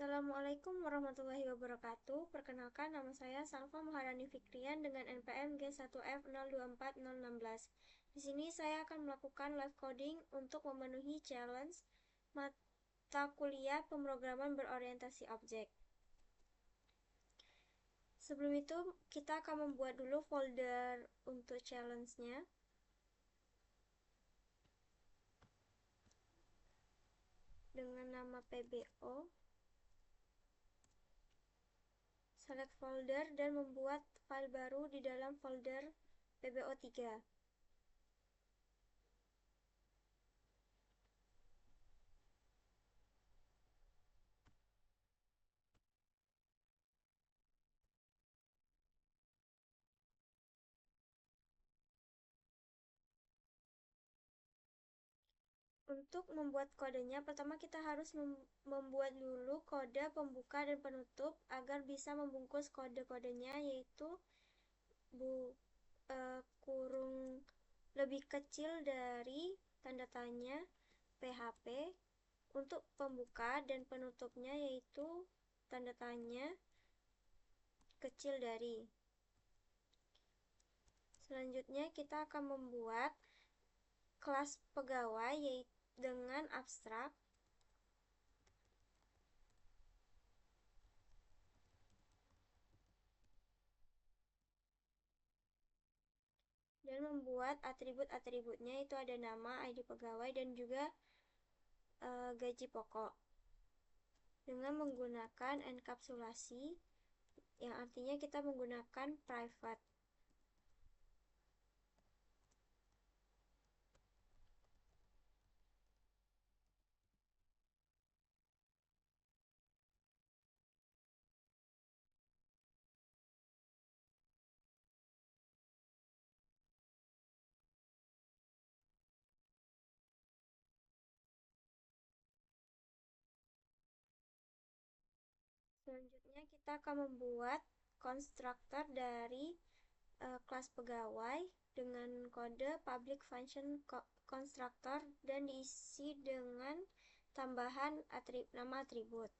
Assalamualaikum warahmatullahi wabarakatuh. Perkenalkan, nama saya Salva Maharani Fikrian dengan NPM G1F024016. Di sini saya akan melakukan live coding untuk memenuhi challenge mata kuliah pemrograman berorientasi objek. Sebelum itu, kita akan membuat dulu folder untuk challenge-nya dengan nama PBO. Select folder dan membuat file baru di dalam folder PBO3. Untuk membuat kodenya, pertama kita harus membuat dulu kode pembuka dan penutup agar bisa membungkus kode-kodenya, yaitu kurung lebih kecil dari tanda tanya PHP. Untuk pembuka dan penutupnya yaitu tanda tanya kecil dari. Selanjutnya kita akan membuat kelas pegawai yaitu dengan abstrak dan membuat atribut-atributnya, itu ada nama, ID pegawai, dan juga gaji pokok dengan menggunakan enkapsulasi, yang artinya kita menggunakan private. Selanjutnya kita akan membuat konstruktor dari kelas pegawai dengan kode public function constructor dan diisi dengan tambahan nama atribut.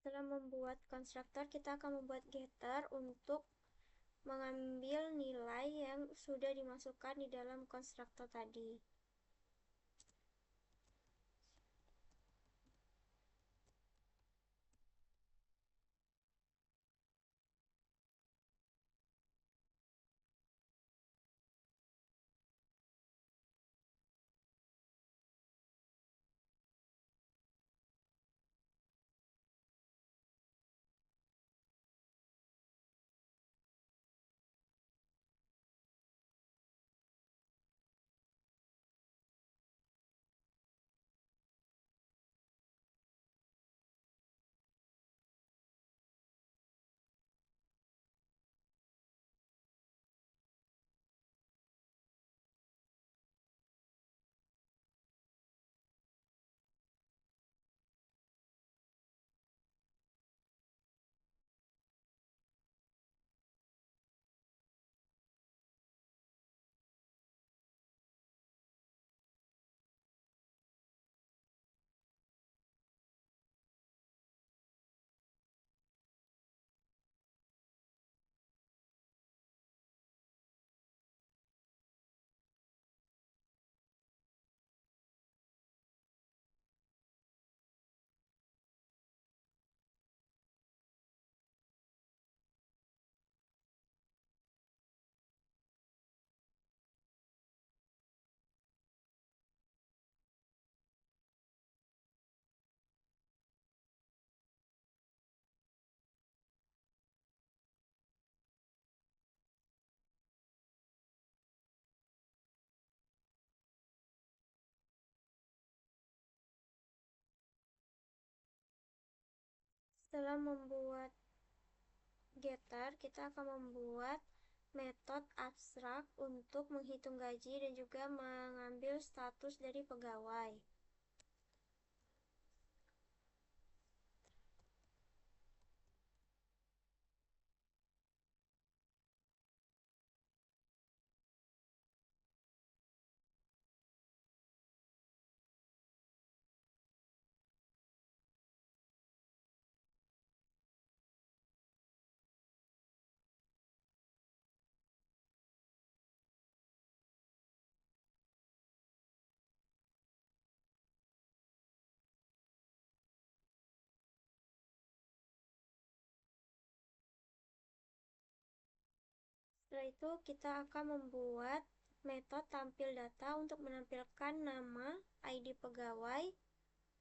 Setelah membuat konstruktor, kita akan membuat getter untuk mengambil nilai yang sudah dimasukkan di dalam konstruktor tadi. Setelah membuat getter, kita akan membuat metode abstrak untuk menghitung gaji dan juga mengambil status dari pegawai. Setelah itu kita akan membuat metode tampil data untuk menampilkan nama, ID pegawai,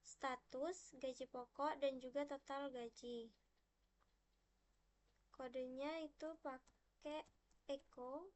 status, gaji pokok, dan juga total gaji. Kodenya itu pakai echo.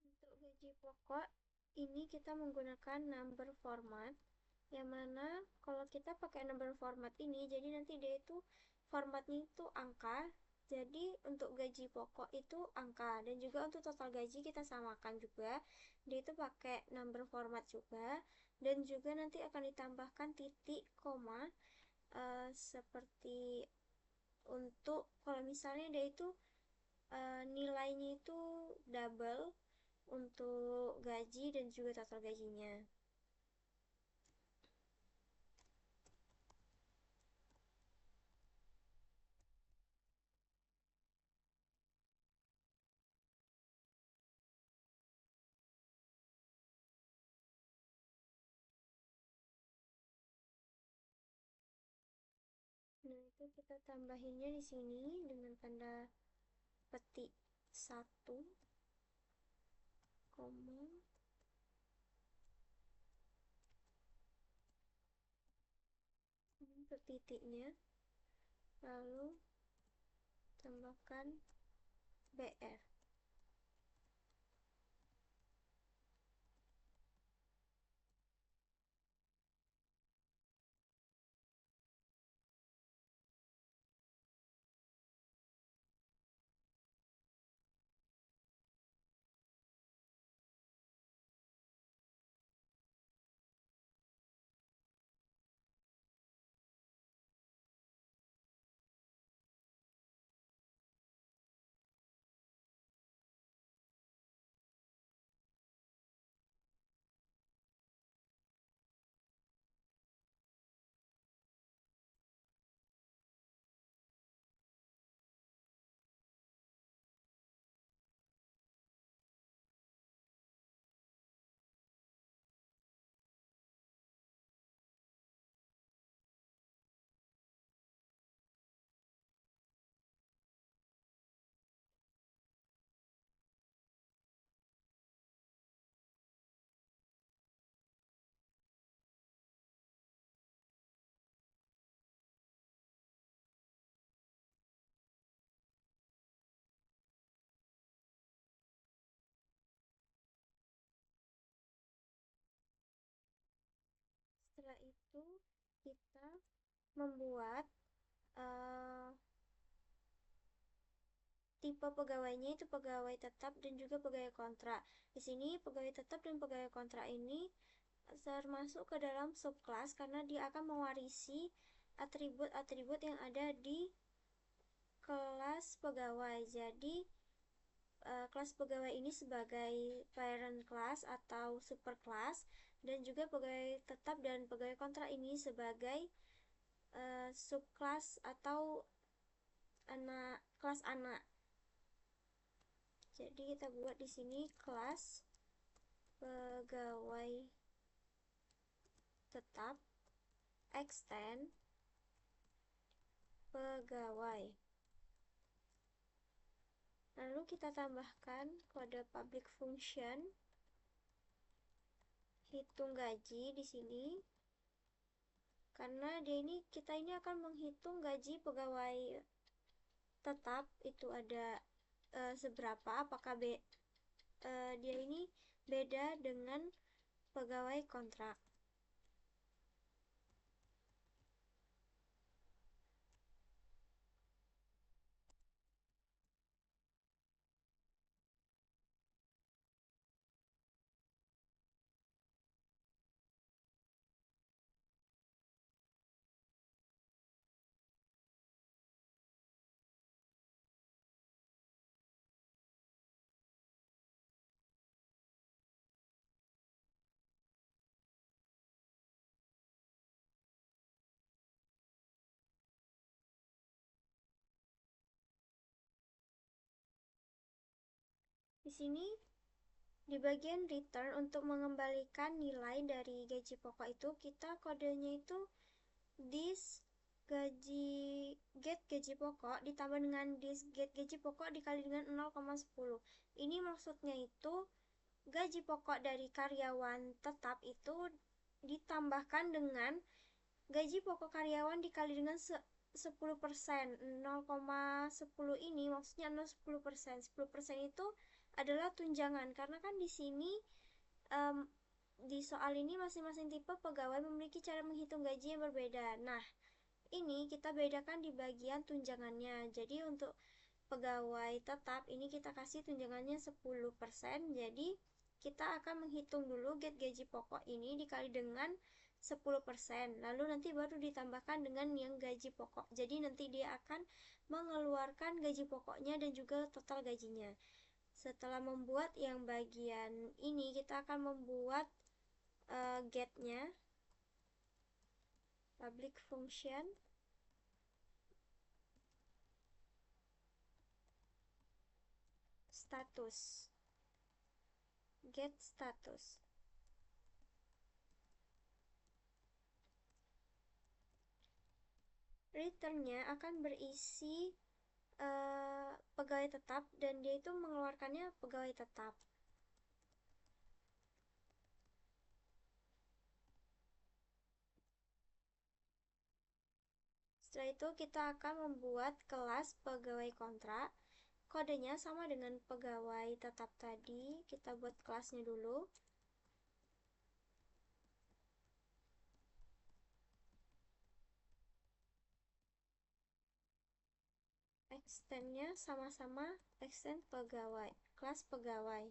Untuk gaji pokok ini kita menggunakan number format, yang mana kalau kita pakai number format ini, jadi nanti dia itu formatnya itu angka. Jadi untuk gaji pokok itu angka, dan juga untuk total gaji kita samakan juga, dia itu pakai number format juga, dan juga nanti akan ditambahkan titik koma, seperti untuk kalau misalnya dia itu nilainya itu double untuk gaji dan juga total gajinya. Nah, itu kita tambahinnya di sini dengan tanda petik 1, koma, untuk titiknya, lalu tambahkan BR. membuat eh, tipe pegawainya itu pegawai tetap dan juga pegawai kontrak. Di sini pegawai tetap dan pegawai kontrak ini termasuk ke dalam subclass karena dia akan mewarisi atribut-atribut yang ada di kelas pegawai. Jadi kelas pegawai ini sebagai parent class atau super class, dan juga pegawai tetap dan pegawai kontrak ini sebagai subclass atau kelas anak. Jadi kita buat di sini kelas pegawai tetap extend pegawai. Lalu kita tambahkan kode public function hitung gaji di sini. Karena kita ini akan menghitung gaji pegawai tetap itu ada seberapa, apakah dia ini beda dengan pegawai kontrak. Di sini di bagian return untuk mengembalikan nilai dari gaji pokok itu, kita kodenya itu this get gaji pokok ditambah dengan this get gaji pokok dikali dengan 0,10. Ini maksudnya itu gaji pokok dari karyawan tetap itu ditambahkan dengan gaji pokok karyawan dikali dengan 10%. 0,10 ini maksudnya 0,10%. 10% itu adalah tunjangan karena kan di sini di soal ini masing-masing tipe pegawai memiliki cara menghitung gaji yang berbeda. Nah, ini kita bedakan di bagian tunjangannya. Jadi untuk pegawai tetap ini kita kasih tunjangannya 10%. Jadi kita akan menghitung dulu get gaji pokok ini dikali dengan 10%. Lalu nanti baru ditambahkan dengan yang gaji pokok. Jadi nanti dia akan mengeluarkan gaji pokoknya dan juga total gajinya. Setelah membuat yang bagian ini, kita akan membuat get-nya public function status, get status. Return-nya akan berisi pegawai tetap dan dia itu mengeluarkannya pegawai tetap. Setelah itu kita akan membuat kelas pegawai kontrak. Kodenya sama dengan pegawai tetap tadi. Kita buat kelasnya dulu. Extend-nya sama-sama extend pegawai, kelas pegawai.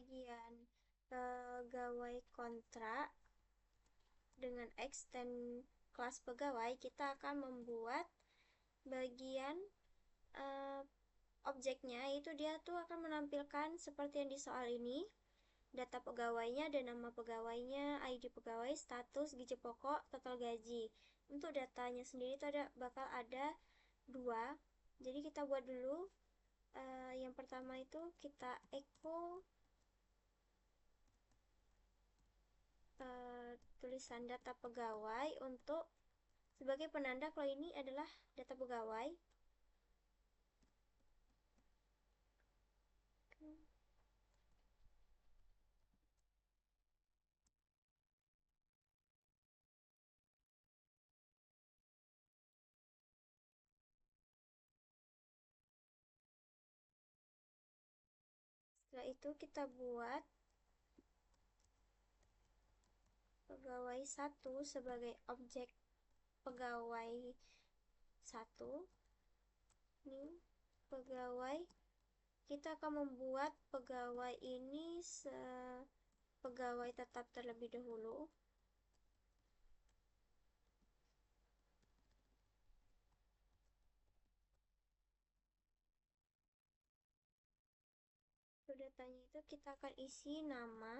bagian pegawai kontrak dengan extend kelas pegawai, kita akan membuat bagian uh, objeknya, yaitu dia tuh akan menampilkan seperti yang di soal ini. Data pegawainya dan nama pegawainya, ID pegawai, status, gaji pokok, total gaji. Untuk datanya sendiri itu bakal ada dua. Jadi kita buat dulu. Yang pertama itu kita echo tulisan data pegawai untuk sebagai penanda kalau ini adalah data pegawai. Setelah itu kita buat pegawai satu sebagai objek pegawai satu. Ini pegawai, kita akan membuat pegawai ini pegawai tetap terlebih dahulu. Untuk datanya itu kita akan isi nama,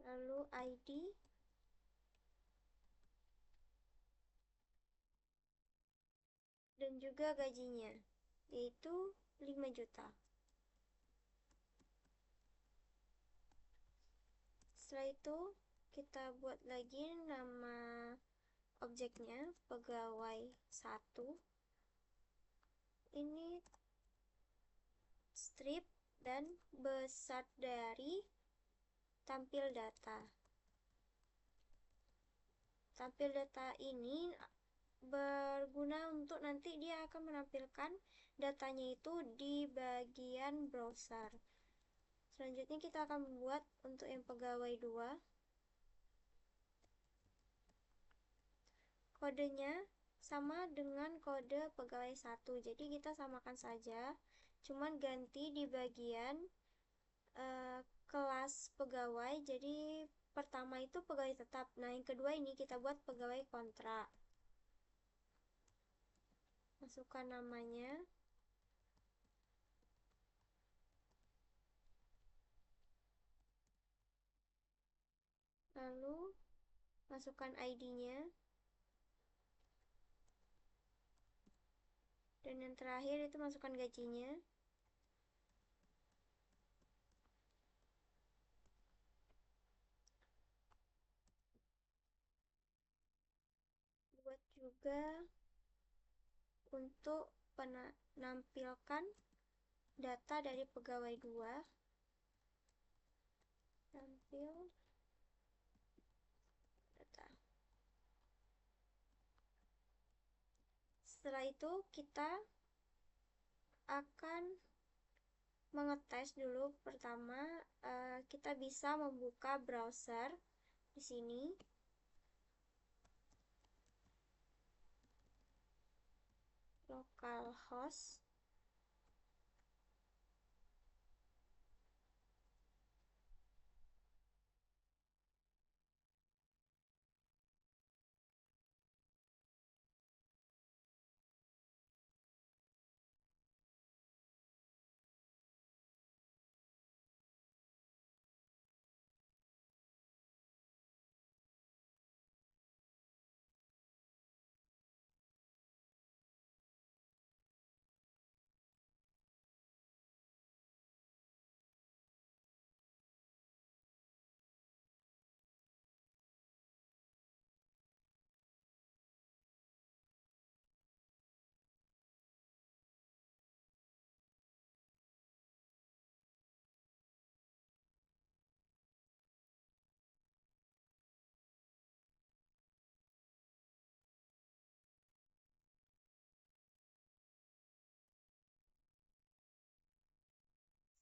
lalu ID, dan juga gajinya, yaitu 5 juta. Setelah itu kita buat lagi nama objeknya pegawai 1. Ini strip dan besar dari tampil data. Tampil data ini berguna untuk nanti dia akan menampilkan datanya itu di bagian browser. Selanjutnya kita akan membuat untuk yang pegawai 2. Kodenya sama dengan kode pegawai 1. Jadi kita samakan saja, cuman ganti di bagian kelas pegawai. Jadi pertama itu pegawai tetap. Nah, yang kedua ini kita buat pegawai kontrak. Masukkan namanya. Lalu masukkan ID-nya. Dan yang terakhir itu masukkan gajinya. Buat juga untuk menampilkan data dari pegawai 2. Tampil data. Setelah itu kita akan mengetes dulu. Pertama, kita bisa membuka browser di sini. Localhost.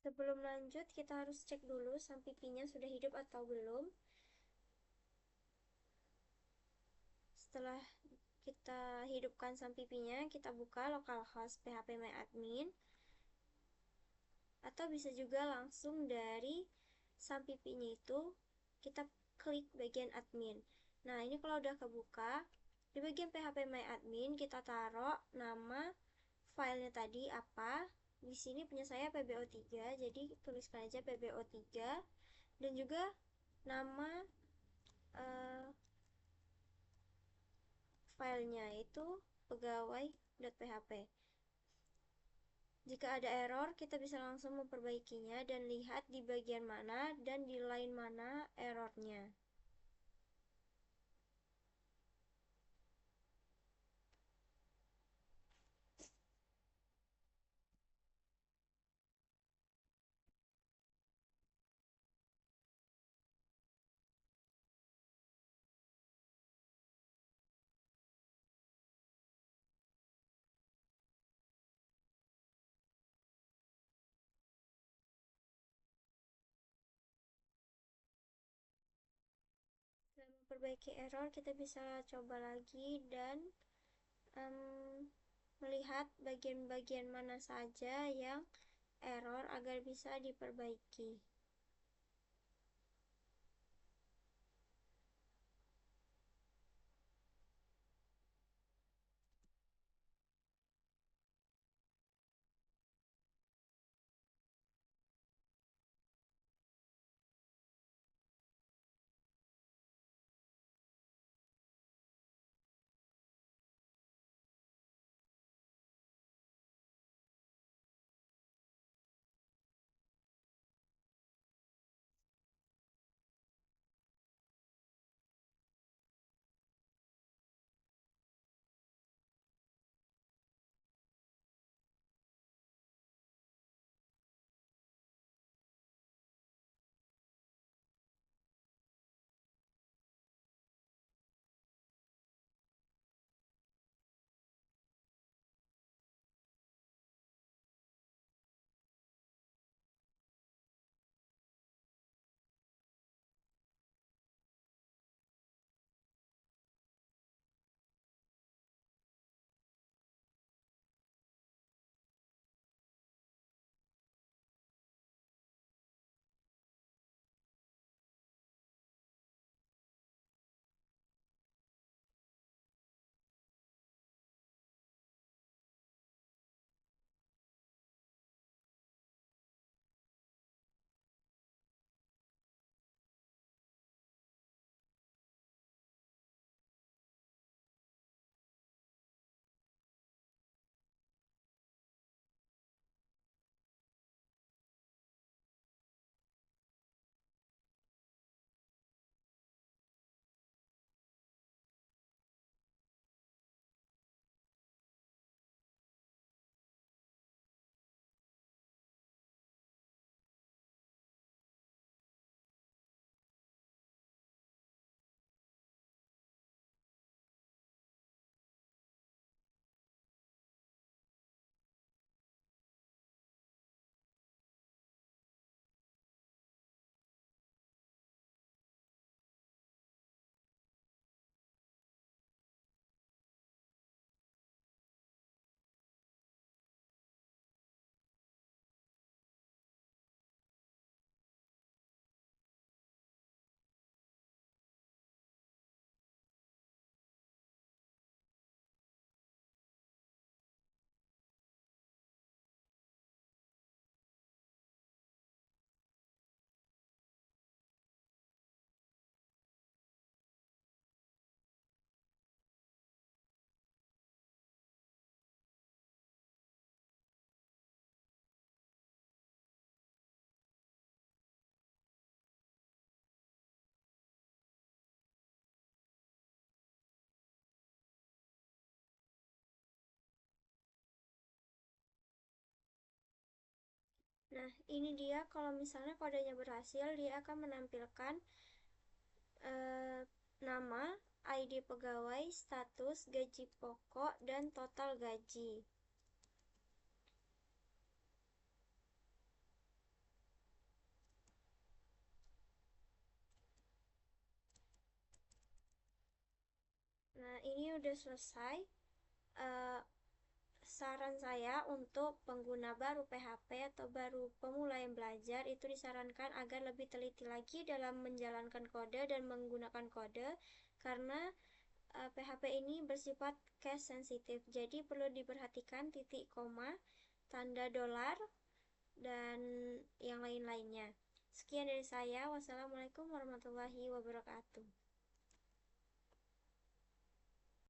Sebelum lanjut, kita harus cek dulu sampai PIN-nya sudah hidup atau belum. Setelah kita hidupkan sampipinya, kita buka localhost phpMyAdmin, atau bisa juga langsung dari sampipinya itu kita klik bagian admin. Nah, ini kalau udah kebuka, di bagian phpMyAdmin kita taruh nama filenya tadi apa. Di sini punya saya pbo3, jadi tuliskan aja pbo3, dan juga nama filenya itu pegawai.php. Jika ada error, kita bisa langsung memperbaikinya dan lihat di bagian mana dan di line mana errornya. Setelah memperbaiki error, kita bisa coba lagi dan melihat bagian-bagian mana saja yang error agar bisa diperbaiki. Nah, ini dia kalau misalnya kodenya berhasil, dia akan menampilkan nama, ID pegawai, status, gaji pokok, dan total gaji. Nah, ini udah selesai. Eh, Saran saya untuk pengguna baru PHP atau baru pemula yang belajar itu disarankan agar lebih teliti lagi dalam menjalankan kode dan menggunakan kode, karena PHP ini bersifat case sensitif, jadi perlu diperhatikan titik koma, tanda dolar, dan yang lain-lainnya. Sekian dari saya. Wassalamualaikum warahmatullahi wabarakatuh.